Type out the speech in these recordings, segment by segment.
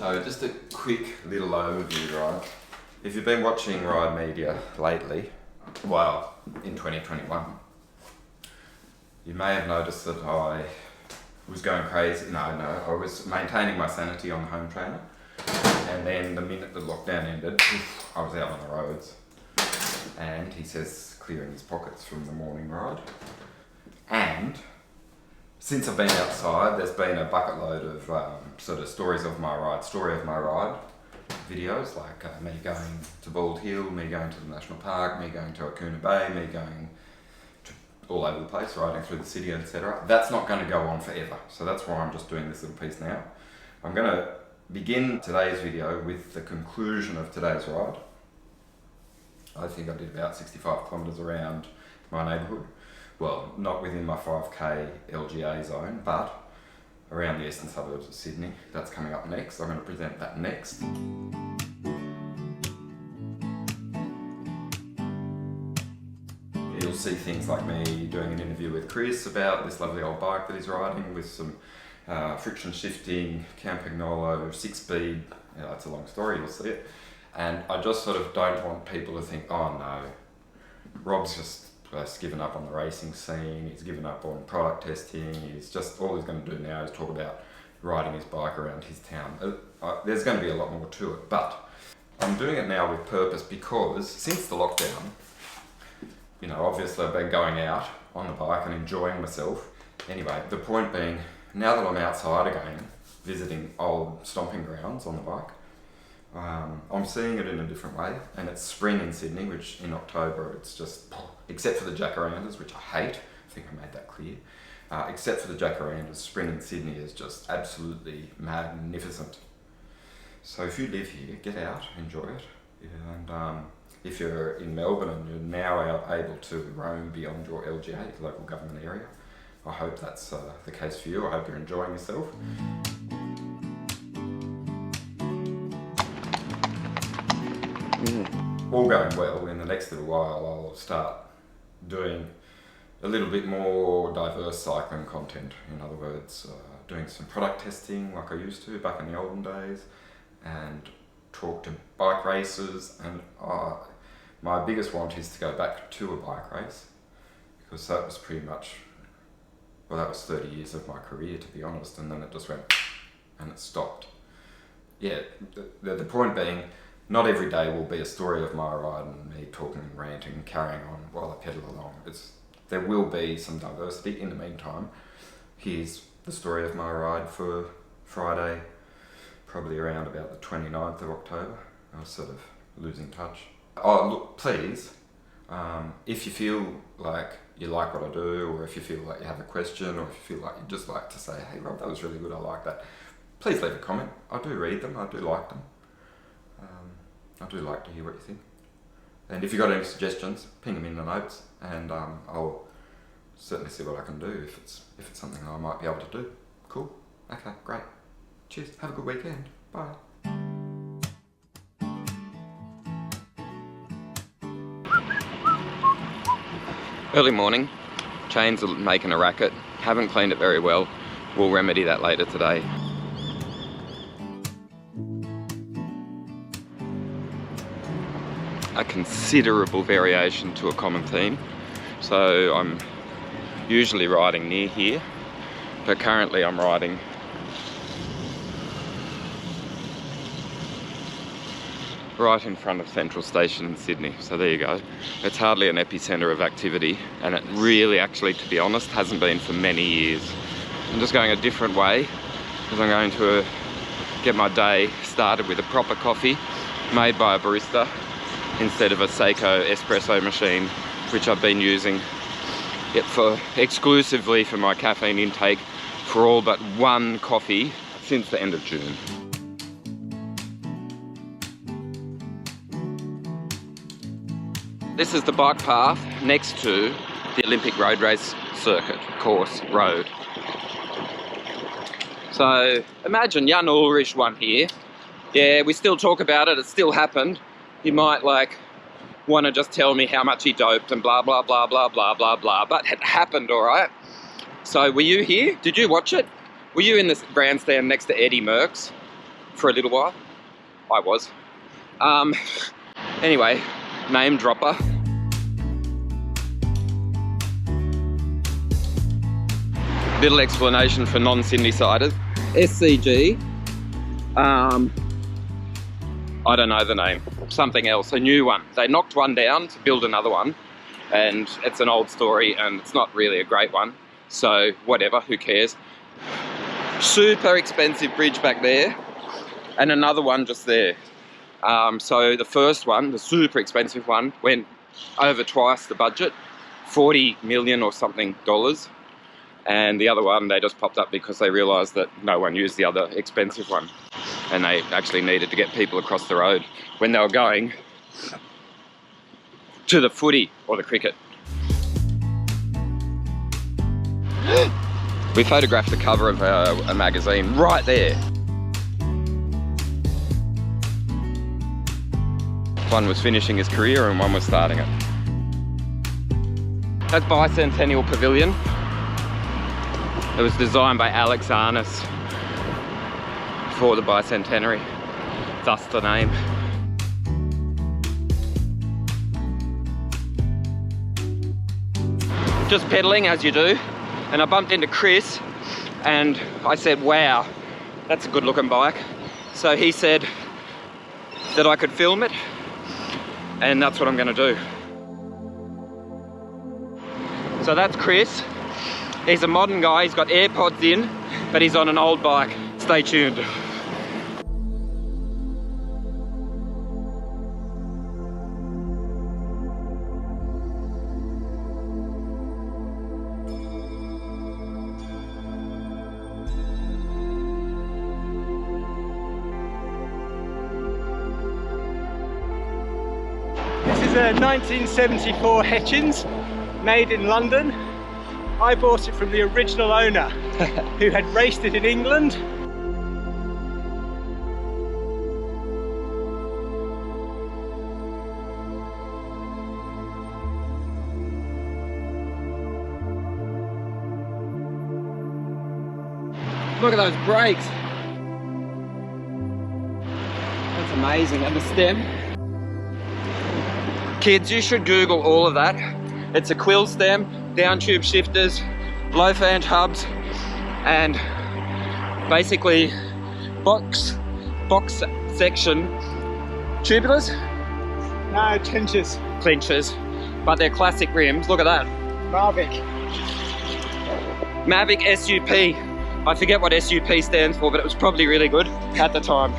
So just a quick little overview, right? If you've been watching Ride Media lately, well, in 2021, you may have noticed that I was going crazy. No, I was maintaining my sanity on the home trainer. And then the minute the lockdown ended, I was out on the roads. And he says, clearing his pockets from the morning ride. And since I've been outside, there's been a bucket load of sort of story of my ride videos, like me going to Bald Hill, me going to the National Park, me going to Akuna Bay, me going to all over the place, riding through the city, etc. That's not going to go on forever, so that's why I'm just doing this little piece now. I'm going to begin today's video with the conclusion of today's ride. I think I did about 65 kilometres around my neighbourhood. Well, not within my 5k LGA zone, but around the eastern suburbs of Sydney. That's coming up next. I'm going to present that next. You'll see things like me doing an interview with Chris about this lovely old bike that he's riding with some friction shifting, Campagnolo, 6-speed. Yeah, it's a long story, you'll see it. And I just sort of don't want people to think, oh no, Rob's just given up on the racing scene, he's given up on product testing, he's just, all he's going to do now is talk about riding his bike around his town. There's going to be a lot more to it, but I'm doing it now with purpose because since the lockdown, you know, obviously I've been going out on the bike and enjoying myself. Anyway, the point being, now that I'm outside again, visiting old stomping grounds on the bike, I'm seeing it in a different way, and it's spring in Sydney, which in October it's just, except for the jacarandas, which I hate, I think I made that clear, except for the jacarandas, spring in Sydney is just absolutely magnificent. So if you live here, get out, enjoy it, and if you're in Melbourne and you're now able to roam beyond your LGA, local government area, I hope that's the case for you. I hope you're enjoying yourself. All going well, in the next little while I'll start doing a little bit more diverse cycling content. In other words, doing some product testing like I used to back in the olden days, and talk to bike races. And my biggest want is to go back to a bike race, because that was pretty much, well, that was 30 years of my career, to be honest, and then it just went and it stopped. Yeah, the point being, not every day will be a story of my ride and me talking and ranting and carrying on while I pedal along. There will be some diversity. In the meantime, here's the story of my ride for Friday, probably around about the 29th of October. I was sort of losing touch. Oh, look, please, if you feel like you like what I do, or if you feel like you have a question, or if you feel like you'd just like to say, hey Rob, that was really good, I like that, please leave a comment. I do read them, I do like them. I do like to hear what you think. And if you've got any suggestions, ping them in the notes, and I'll certainly see what I can do if it's something I might be able to do. Cool? Okay, great. Cheers, have a good weekend. Bye. Early morning, chains are making a racket, haven't cleaned it very well. We'll remedy that later today. A considerable variation to a common theme. So I'm usually riding near here, but currently I'm riding right in front of Central Station in Sydney. So there you go. It's hardly an epicentre of activity, and it really, actually, to be honest, hasn't been for many years. I'm just going a different way, because I'm going to get my day started with a proper coffee made by a barista, instead of a Seiko espresso machine, which I've been using exclusively for my caffeine intake for all but one coffee since the end of June. This is the bike path next to the Olympic road race circuit course road. So imagine Jan Ulrich won here. Yeah, we still talk about it, it still happened. You might like want to just tell me how much he doped and blah blah blah blah blah blah blah, but it happened, all right? So were you here? Did you watch it? Were you in the grandstand next to Eddie Merckx? for a little while. I was. Anyway, name dropper. Little explanation for non-Sydney-siders. SCG. I don't know the name. Something else, a new one. They knocked one down to build another one, and it's an old story and it's not really a great one. So whatever, who cares? Super expensive bridge back there, and another one just there. So the first one, the super expensive one, went over twice the budget, 40 million or something dollars. And the other one, they just popped up because they realised that no one used the other expensive one. And they actually needed to get people across the road when they were going to the footy or the cricket. We photographed the cover of a magazine right there. One was finishing his career and one was starting it. That's Bicentennial Pavilion. It was designed by Alex Arness for the bicentenary, thus the name. Just pedaling as you do, and I bumped into Chris and I said, wow, that's a good looking bike. So he said that I could film it, and that's what I'm gonna do. So that's Chris. He's a modern guy, he's got AirPods in, but he's on an old bike. Stay tuned. This is a 1974 Hitchens, made in London. I bought it from the original owner, who had raced it in England. Look at those brakes. That's amazing. And the stem. Kids, you should Google all of that. It's a quill stem, down tube shifters, low flange hubs, and basically box section tubulars. No, clinchers. Clinchers, but they're classic rims. Look at that. Mavic SUP. I forget what SUP stands for, but it was probably really good at the time.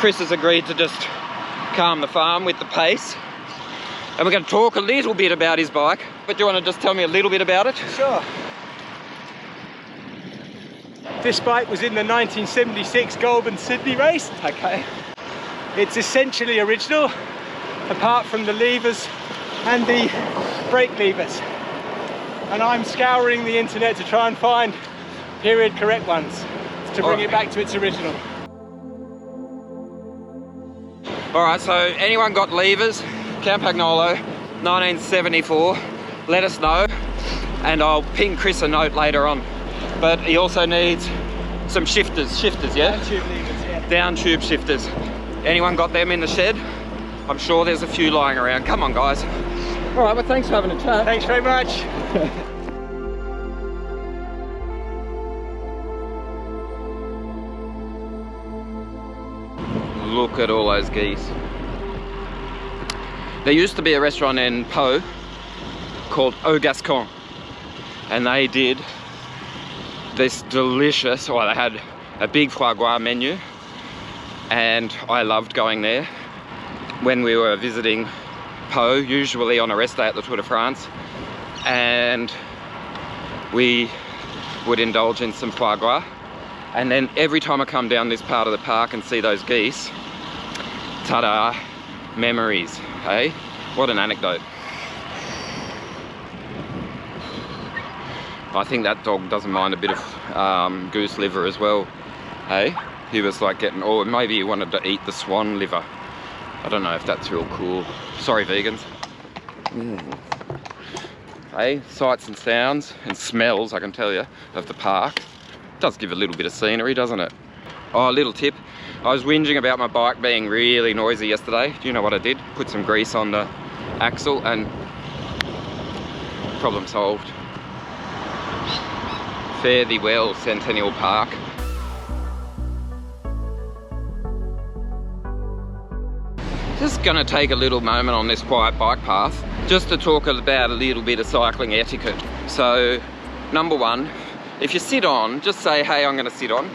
Chris has agreed to just calm the farm with the pace. And we're going to talk a little bit about his bike. But do you want to just tell me a little bit about it? Sure. This bike was in the 1976 Goulburn Sydney race. Okay. It's essentially original, apart from the levers and the brake levers. And I'm scouring the internet to try and find period correct ones to bring it back to its original. Alright, so anyone got levers? Campagnolo, 1974, let us know, and I'll ping Chris a note later on. But he also needs some shifters, yeah? Down tube levers, yeah. Down tube shifters. Anyone got them in the shed? I'm sure there's a few lying around. Come on, guys. All right, well, thanks for having a chat. Thanks very much. Look at all those geese. There used to be a restaurant in Pau called Au Gascon, and they did this delicious, or they had a big foie gras menu, and I loved going there when we were visiting Pau, usually on a rest day at the Tour de France, and we would indulge in some foie gras. And then every time I come down this part of the park and see those geese, ta-da, memories, hey? What an anecdote. I think that dog doesn't mind a bit of goose liver as well, hey? He was like getting, or maybe he wanted to eat the swan liver. I don't know if that's real cool. Sorry, vegans. Hey, sights and sounds and smells, I can tell you, of the park. Does give a little bit of scenery, doesn't it? Oh, a little tip. I was whinging about my bike being really noisy yesterday. Do you know what I did? Put some grease on the axle and problem solved. Fare thee well, Centennial Park. Just gonna take a little moment on this quiet bike path just to talk about a little bit of cycling etiquette. So, number one, if you sit on, just say, hey, I'm gonna sit on.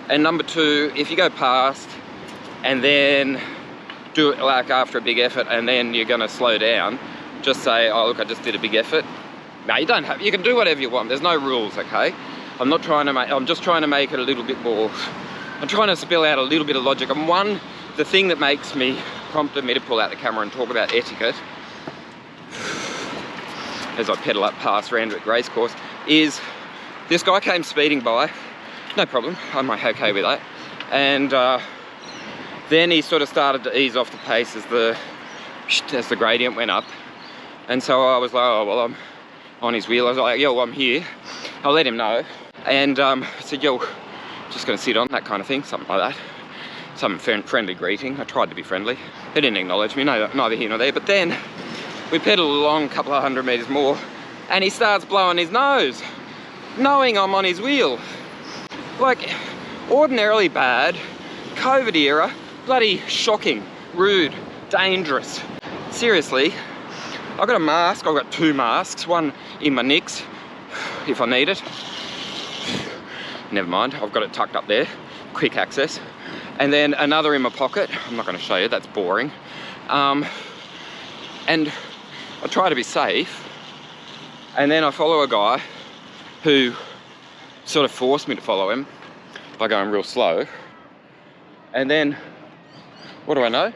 And number two, if you go past and then do it like after a big effort and then you're gonna slow down, just say, oh look, I just did a big effort. No, you don't have, you can do whatever you want. There's no rules, okay? I'm not trying to make, I'm just trying to make it a little bit more, I'm trying to spill out a little bit of logic. And the thing that prompted me to pull out the camera and talk about etiquette as I pedal up past Randwick Racecourse is this guy came speeding by, no problem, I'm okay with that. And then he sort of started to ease off the pace as the gradient went up. And so I was like, oh, well, I'm on his wheel. I was like, yo, I'm here. I'll let him know. And I said, yo, just gonna sit on, that kind of thing, something like that. Some friendly greeting. I tried to be friendly. They didn't acknowledge me, neither here nor there. But then we pedaled along a couple of 100 meters more and he starts blowing his nose, knowing I'm on his wheel. Like, ordinarily bad, COVID era, bloody shocking, rude, dangerous. Seriously, I've got a mask, I've got two masks, one in my nicks, if I need it. Never mind, I've got it tucked up there, quick access. And then another in my pocket, I'm not gonna show you, that's boring. And I try to be safe, and then I follow a guy who sort of forced me to follow him by going real slow. And then, what do I know?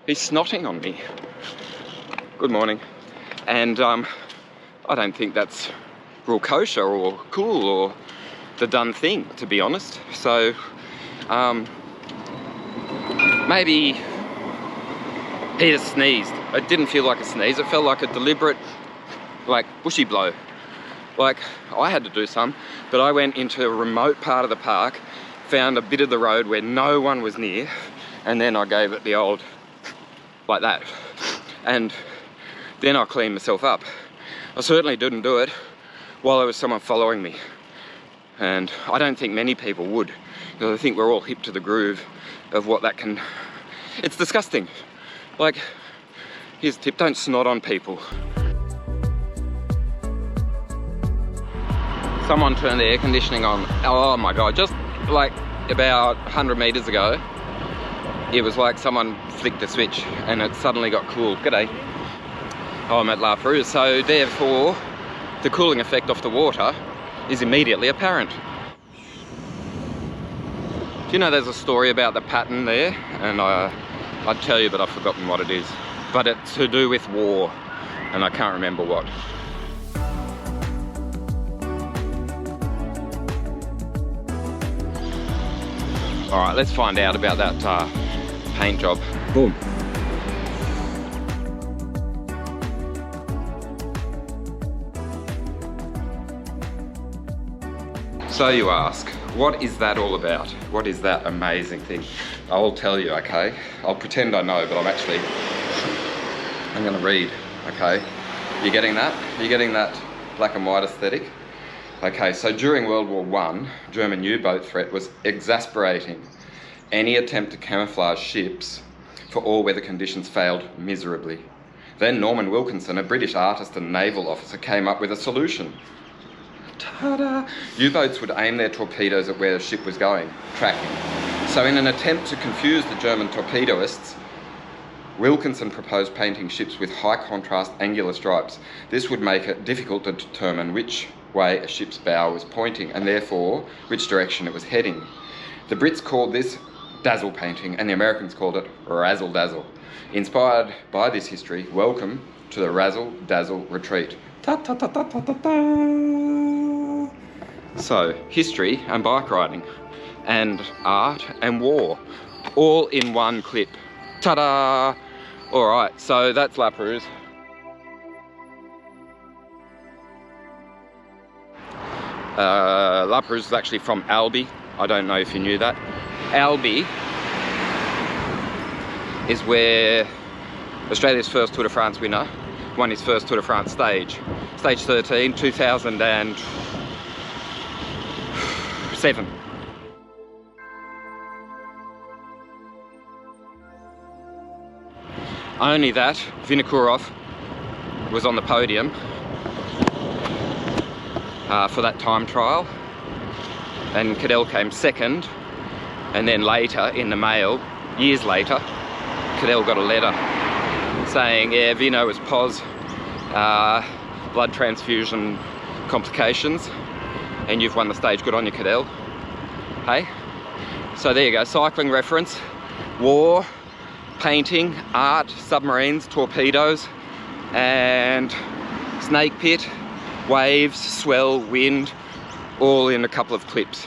He's snotting on me. Good morning. And I don't think that's real kosher or cool or the done thing, to be honest. So, maybe he just sneezed. It didn't feel like a sneeze, it felt like a deliberate, like, bushy blow. Like, I had to do some, but I went into a remote part of the park, found a bit of the road where no one was near, and then I gave it the old, like that. And then I cleaned myself up. I certainly didn't do it while there was someone following me. And I don't think many people would, because I think we're all hip to the groove of what that can, it's disgusting. Like, here's a tip, don't snot on people. Someone turned the air conditioning on. Oh my God, just like about 100 meters ago, it was like someone flicked the switch and it suddenly got cool. G'day. Oh, I'm at La Perouse, so therefore the cooling effect off the water is immediately apparent. Do you know there's a story about the pattern there? And I'd tell you, but I've forgotten what it is. But it's to do with war, and I can't remember what. All right, let's find out about that paint job. Boom. So you ask, what is that all about? What is that amazing thing? I'll tell you, okay? I'll pretend I know, but I'm gonna read, okay? You getting that? Are you getting that black and white aesthetic? Okay, so during World War I, German U-boat threat was exasperating. Any attempt to camouflage ships for all weather conditions failed miserably. Then Norman Wilkinson, a British artist and naval officer, came up with a solution. Ta-da! U-boats would aim their torpedoes at where the ship was going, tracking. So in an attempt to confuse the German torpedoists, Wilkinson proposed painting ships with high contrast angular stripes. This would make it difficult to determine which way a ship's bow was pointing and therefore which direction it was heading. The Brits called this dazzle painting and the Americans called it razzle dazzle. Inspired by this history, welcome to the razzle dazzle retreat. Ta ta ta ta ta ta ta. So, history and bike riding and art and war all in one clip. Ta-da! Alright, so that's La Perouse. La Perouse is actually from Albi. I don't know if you knew that. Albi is where Australia's first Tour de France winner won his first Tour de France stage. Stage 13, 2007. Only that, Vinokurov was on the podium for that time trial, and Cadel came second, and then later in the mail, years later, Cadel got a letter saying, yeah, Vino was pos, blood transfusion complications, and you've won the stage, good on you, Cadel. Hey? So there you go, cycling reference, war, painting, art, submarines, torpedoes, and snake pit, waves, swell, wind, all in a couple of clips.